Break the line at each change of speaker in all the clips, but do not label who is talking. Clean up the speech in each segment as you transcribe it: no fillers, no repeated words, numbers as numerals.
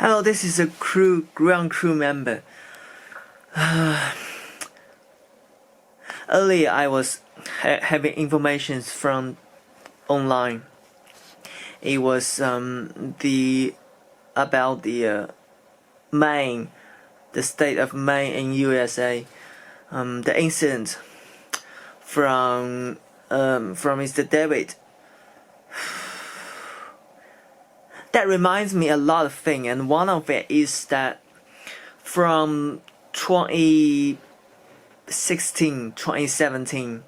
Hello, this is a ground crew member. Earlier, I was having information from online. It was about the Maine, the state of Maine in USA. The incident from Mr. David. That reminds me a lot of things, and one of it is that from 2017,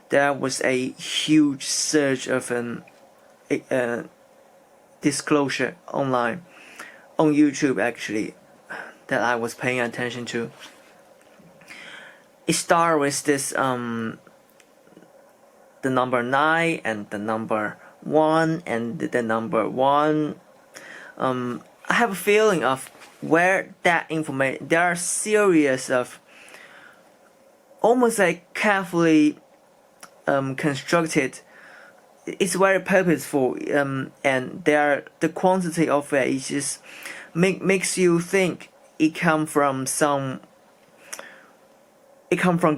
there was a huge surge of disclosure online, on YouTube actually, that I was paying attention to. It started with this the number 9 and the number 1 and the number 1. I have a feeling of where that information, there are series of almost like carefully constructed. It's very purposeful, and the quantity of it is just makes you think it come from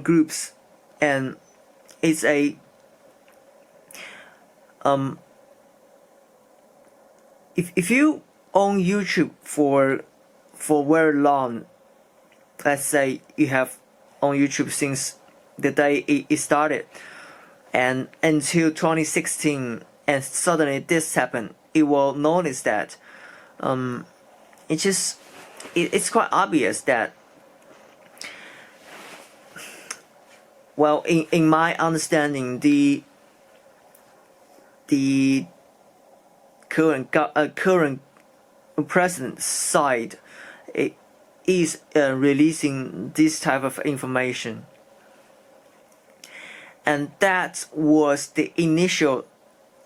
groups, and it's a if you own YouTube for very long, let's say you have on YouTube since the day it started, and until 2016, and suddenly this happened, you will notice that it's quite obvious that, well, in my understanding, the current president side is releasing this type of information, and that was the initial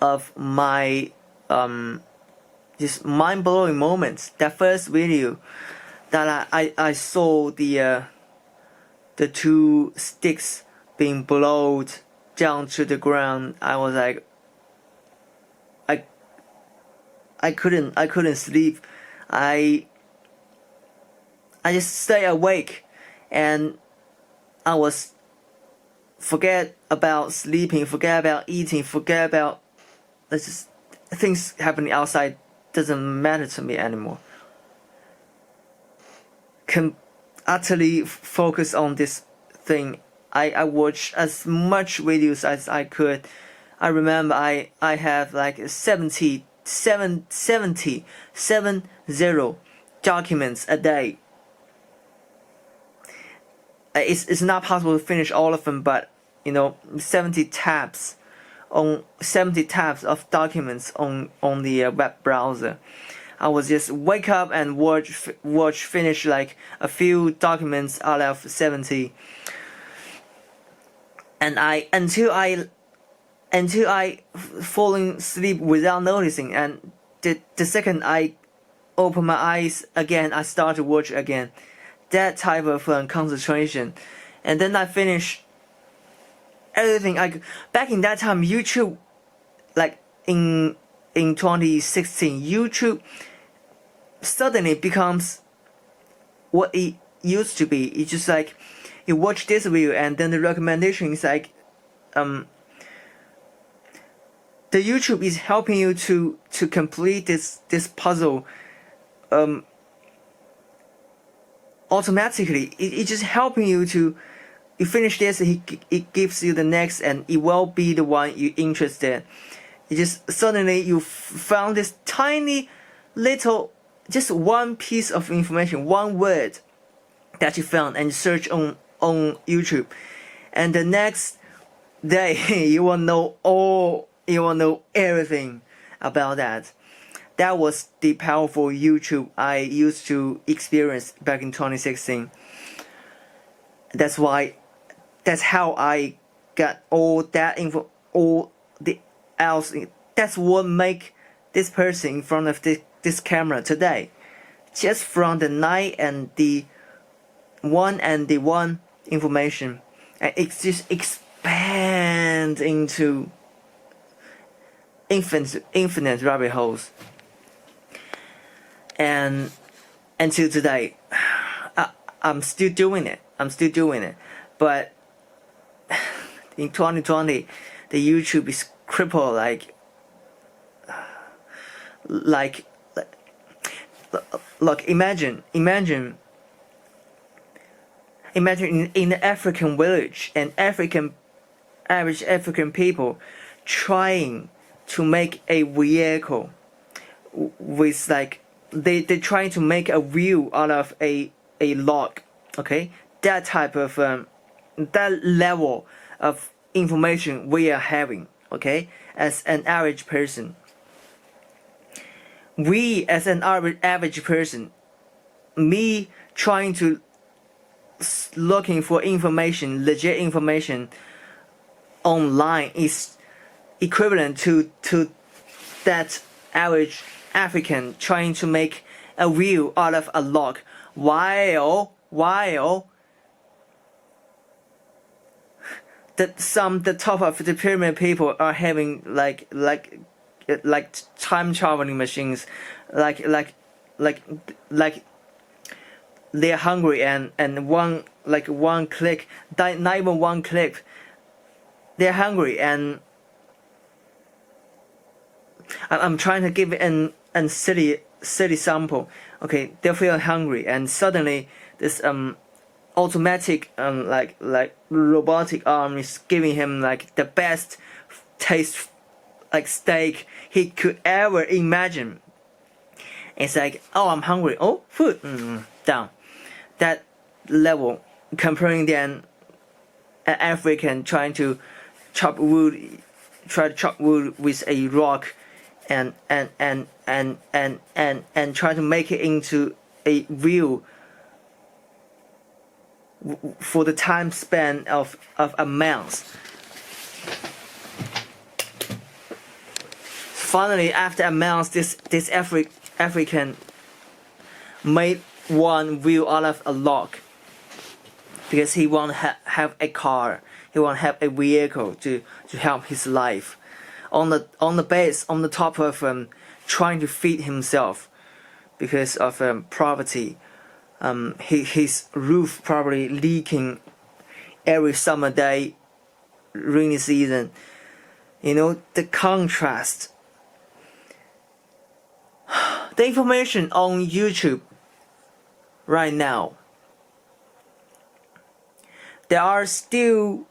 of my just mind-blowing moments. That first video that I saw the two sticks being blown down to the ground, I was like, I couldn't sleep. I just stay awake, and I was forget about sleeping, forget about eating, forget about things happening outside. Doesn't matter to me anymore. Can utterly focus on this thing. I watched as much videos as I could. I remember I have like 70 documents a day. It's not possible to finish all of them, but 70 tabs of documents on the web browser. I was just wake up and finish like a few documents out of 70, and until I falling asleep without noticing, and the second I open my eyes again, I start to watch again. That type of concentration, and then I finish everything. Back in that time, YouTube, like in 2016, YouTube suddenly becomes what it used to be. It's just like you watch this video, and then the recommendation is like the YouTube is helping you to complete this puzzle automatically. It's just helping you to, you finish this, it gives you the next, and it will be the one you're interested in. It just suddenly you found this tiny little, just one piece of information, one word that you found, and you search on YouTube, and the next day you will know everything about that. That was the powerful YouTube I used to experience back in 2016. That's how I got all that info, all the else. That's what make this person in front of this camera today. Just from the 9 and the 1 information, and it just expands into infinite rabbit holes. and until today, I'm still doing it. But in 2020, the YouTube is crippled like look, imagine in the African village, and average African people trying to make a vehicle with they're trying to make a wheel out of a log. Okay, that type of that level of information we are having. Okay, as an average person, we as an average person, me trying to looking for information, legit information online is equivalent to that average African trying to make a wheel out of a log, while the top of the pyramid people are having like time traveling machines, like they're hungry, and one click, not even one click, they're hungry. And I'm trying to give an silly sample. Okay, they feel hungry, and suddenly this automatic like robotic arm is giving him like the best taste like steak he could ever imagine. It's like, oh, I'm hungry, oh, food, down. That level, comparing then an African trying to chop wood with a rock, and try to make it into a wheel for the time span of a month. Finally, after a month, this African made one wheel out of a log, because he want to have a car, he want to have a vehicle to help his life. On the base, on the top of trying to feed himself because of poverty. His roof probably leaking every summer day, rainy season. You know, the contrast. The information on YouTube right now, there are still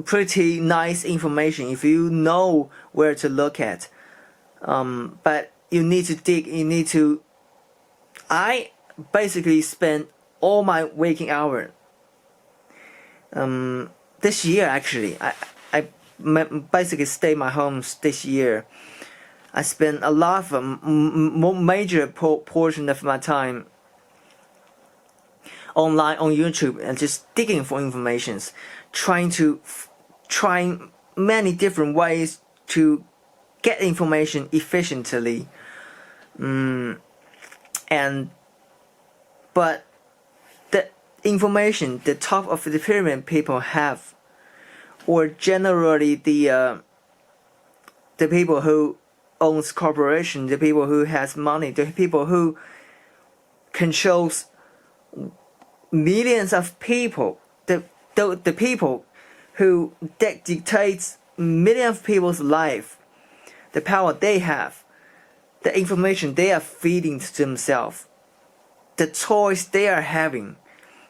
pretty nice information if you know where to look at, but you need to dig. I basically spent all my waking hour this year. Actually, I basically stay my home this year. I spent a lot of major portion of my time online on YouTube and just digging for informations, trying many different ways to get information efficiently. But the information the top of the pyramid people have, or generally the people who owns corporation, the people who has money, the people who controls millions of people, the people who dictates millions of people's life, the power they have, the information they are feeding to themselves, the choice they are having,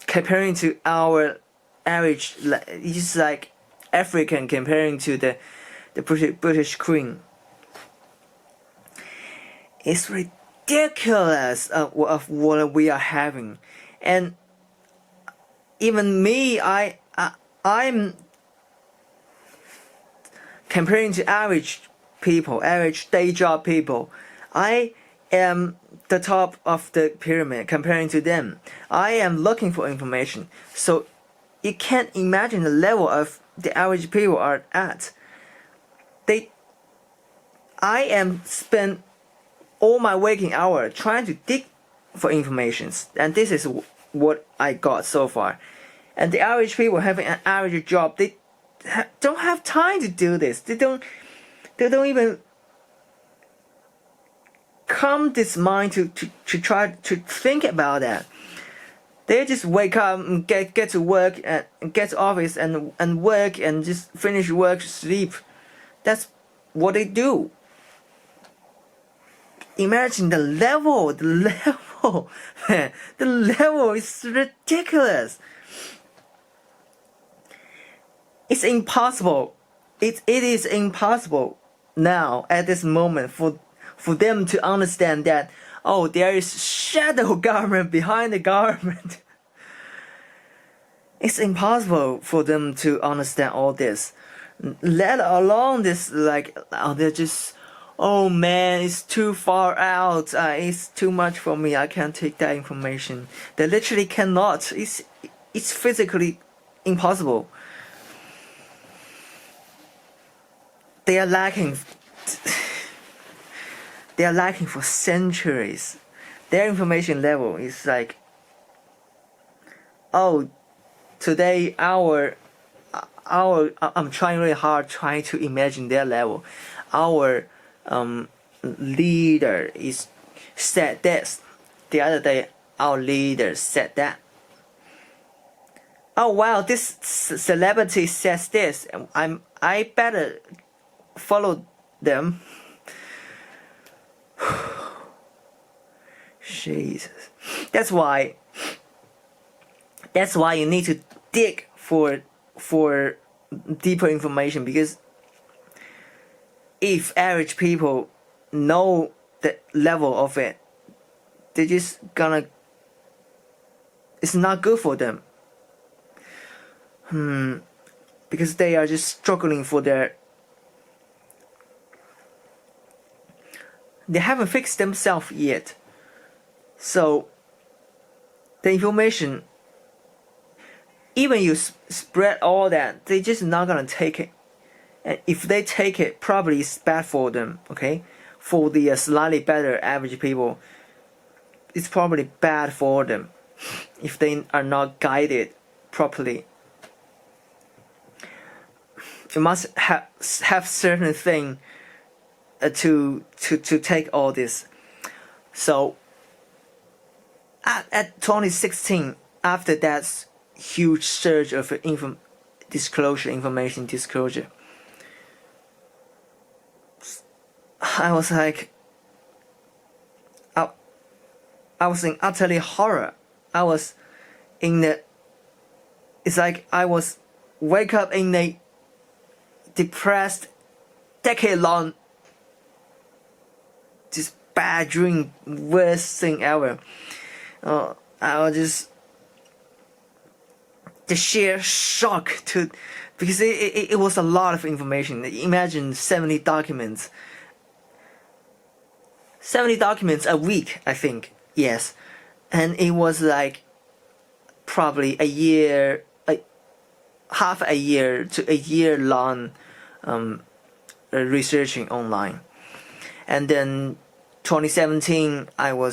comparing to our average, it's like African comparing to the British Queen. It's ridiculous of what we are having, and even me, I'm comparing to average people, average day job people. I am the top of the pyramid comparing to them. I am looking for information, so you can't imagine the level of the average people are at. I am spend all my waking hour trying to dig for information, and this is what I got so far. And the average people having an average job, they don't have time to do this. They don't even calm this mind to try to think about that. They just wake up and get to work and get to office and work and just finish work, sleep. That's what they do. Imagine the level, man, the level is ridiculous. It's impossible. It is impossible now at this moment for them to understand that, oh, there is shadow government behind the government. It's impossible for them to understand all this. Let alone this, like, oh, they're just, oh man, it's too far out. It's too much for me. I can't take that information. They literally cannot. It's physically impossible. They are lacking. They are lacking for centuries. Their information level is like, oh, today I'm trying really hard trying to imagine their level. Our leader is said this. The other day, our leader said that. Oh wow, this celebrity says this. I better follow them. Jesus. That's why you need to dig for deeper information, because if average people know the level of it, they're just gonna, it's not good for them. Because they are just struggling for they haven't fixed themselves yet. So the information, even you spread all that, they just not gonna take it. And if they take it, probably it's bad for them. Okay, for the slightly better average people, it's probably bad for them if they are not guided properly. You must have certain thing to take all this. So at 2016, after that huge surge of information disclosure, I was like, I was in utterly horror. I was in the, it's like I was wake up in a depressed, decade-long, just bad dream, worst thing ever. I was just the sheer shock to, because it was a lot of information. Imagine 70 documents a week, I think. Yes, and it was like probably half a year to a year long researching online. And then 2017 I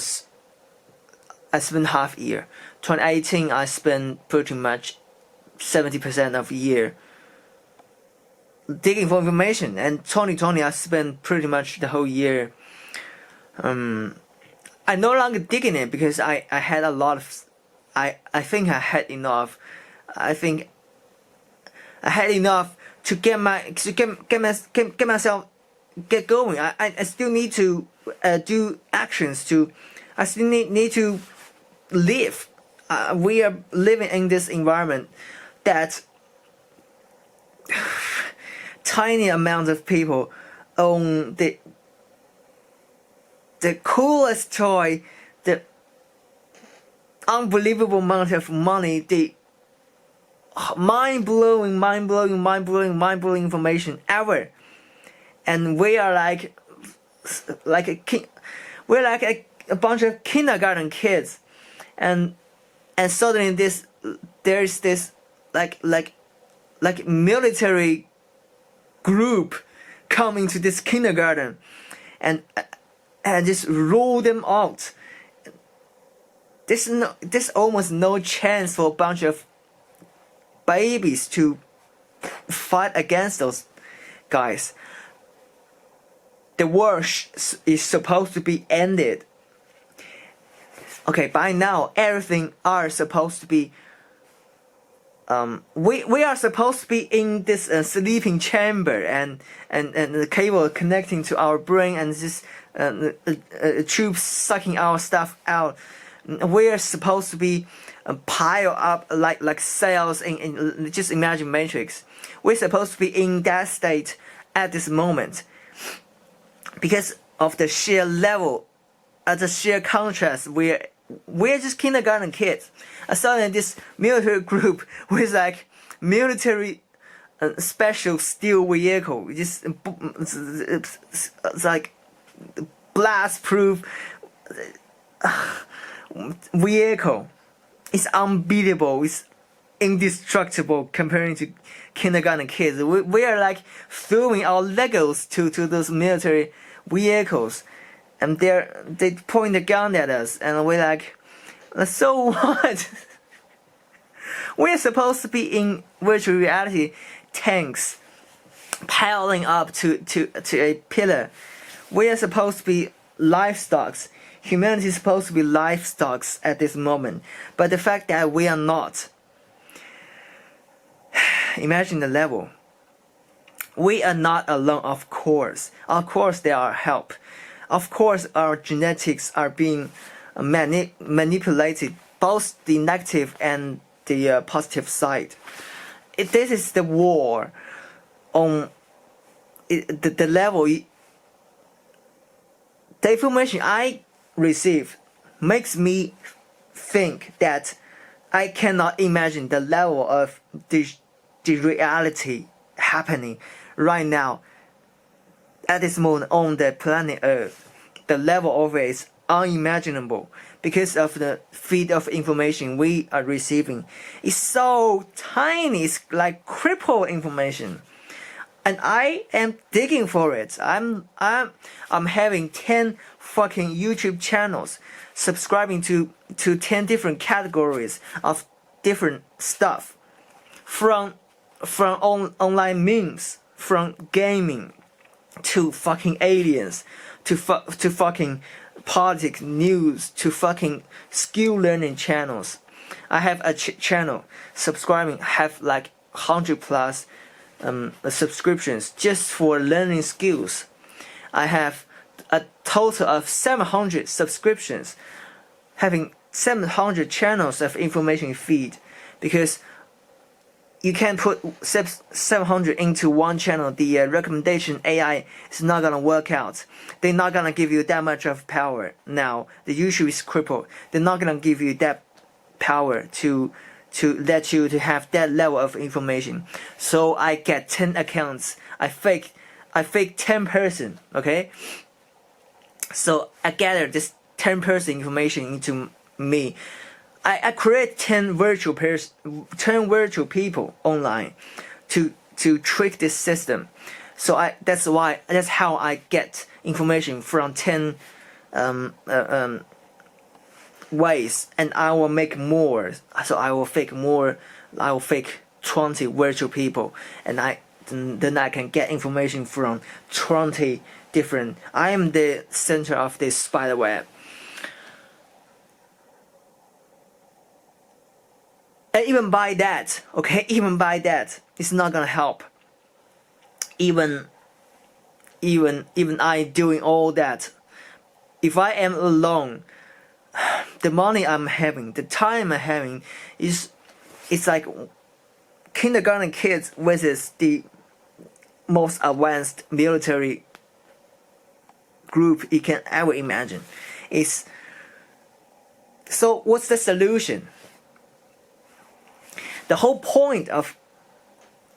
spent half a year. 2018 I spent pretty much 70% of a year digging for information, and 2020 I spent pretty much the whole year. I no longer digging it because I had a lot of, I think I had enough. I think I had enough to get myself get going. I still need to do actions to. I still need to live. We are living in this environment that tiny amount of people own the coolest toy, the unbelievable amount of money, the mind-blowing information ever. And we are like we're like a bunch of kindergarten kids, and suddenly there's this like military group coming to this kindergarten and just roll them out. There's almost no chance for a bunch of babies to fight against those guys. the world is supposed to be ended. Okay, by now everything are supposed to be. We are supposed to be in this sleeping chamber, and the cable connecting to our brain, and this tube sucking our stuff out. We are supposed to be piled up like cells in just imagine Matrix. We're supposed to be in that state at this moment because of the sheer level, the sheer contrast. We're just kindergarten kids. I saw in this military group with like military special steel vehicle. Just it's like blast-proof vehicle. It's unbeatable. It's indestructible comparing to kindergarten kids. We are like throwing our Legos to those military vehicles, and they point a gun at us, and we're like, so what? We're supposed to be in virtual reality tanks piling up to a pillar. We are supposed to be livestock. Humanity is supposed to be livestock at this moment, but the fact that we are not. Imagine the level. We are not alone, of course. Of course, there are help. Of course, our genetics are being manipulated, both the negative and the positive side. This is the war on the level. The information I receive makes me think that I cannot imagine the level of the reality happening right now at this moment on the planet Earth. The level of it is unimaginable because of the feed of information we are receiving. It's so tiny, it's like crippled information. And I am digging for it. I'm having 10 fucking YouTube channels, subscribing to 10 different categories of different stuff, from online memes, from gaming, to fucking aliens, to fucking politics, news, to fucking skill learning channels. I have a channel subscribing, have like 100 plus subscriptions just for learning skills. I have a total of 700 subscriptions, having 700 channels of information feed, because you can't put 700 into one channel. The recommendation AI is not gonna work out. They're not gonna give you that much of power. Now the YouTube is crippled. They're not gonna give you that power to let you to have that level of information. So I get 10 accounts. I fake 10 person. Okay. So I gather this 10 person information into me. I create 10 virtual people online to trick this system. So that's how I get information from 10 ways, and I will make more. So I will fake more. I will fake 20 virtual people, and then I can get information from 20 different. I am the center of this spider web. And even by that, it's not gonna help. Even I doing all that, if I am alone, the money I'm having, the time I'm having, it's like kindergarten kids versus the most advanced military group you can ever imagine. So what's the solution? The whole point of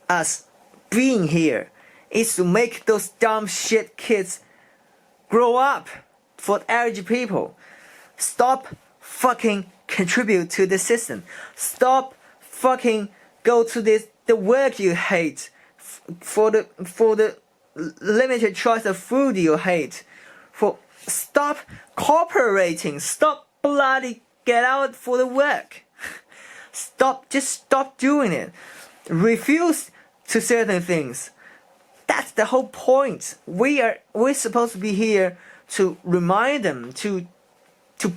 us being here is to make those dumb shit kids grow up for average people. Stop fucking contribute to the system. Stop fucking go to the work you hate for the limited choice of food you hate. Stop cooperating. Stop bloody get out for the work. Just stop doing it. Refuse to certain things. That's the whole point. We're supposed to be here to remind them to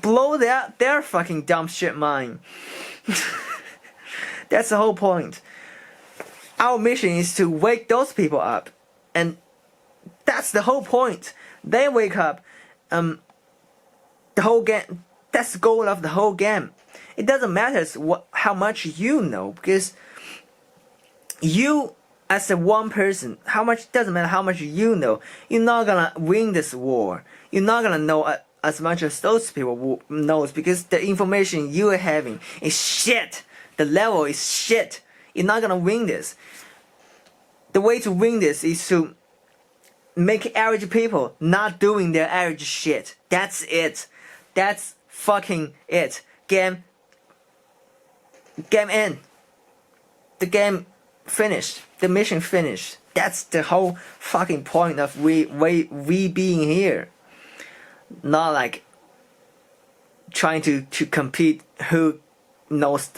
blow their fucking dumb shit mind. That's the whole point. Our mission is to wake those people up, and that's the whole point. They wake up. The whole game. That's the goal of the whole game. It doesn't matter how much you know, because you as a one person, doesn't matter how much you know. You're not gonna win this war. You're not gonna know as much as those people knows, because the information you are having is shit. The level is shit. You're not gonna win this. The way to win this is to make average people not doing their average shit. That's it. That's fucking it. Game in. The game finished. The mission finished. That's the whole fucking point of we being here. Not like trying to compete who knows the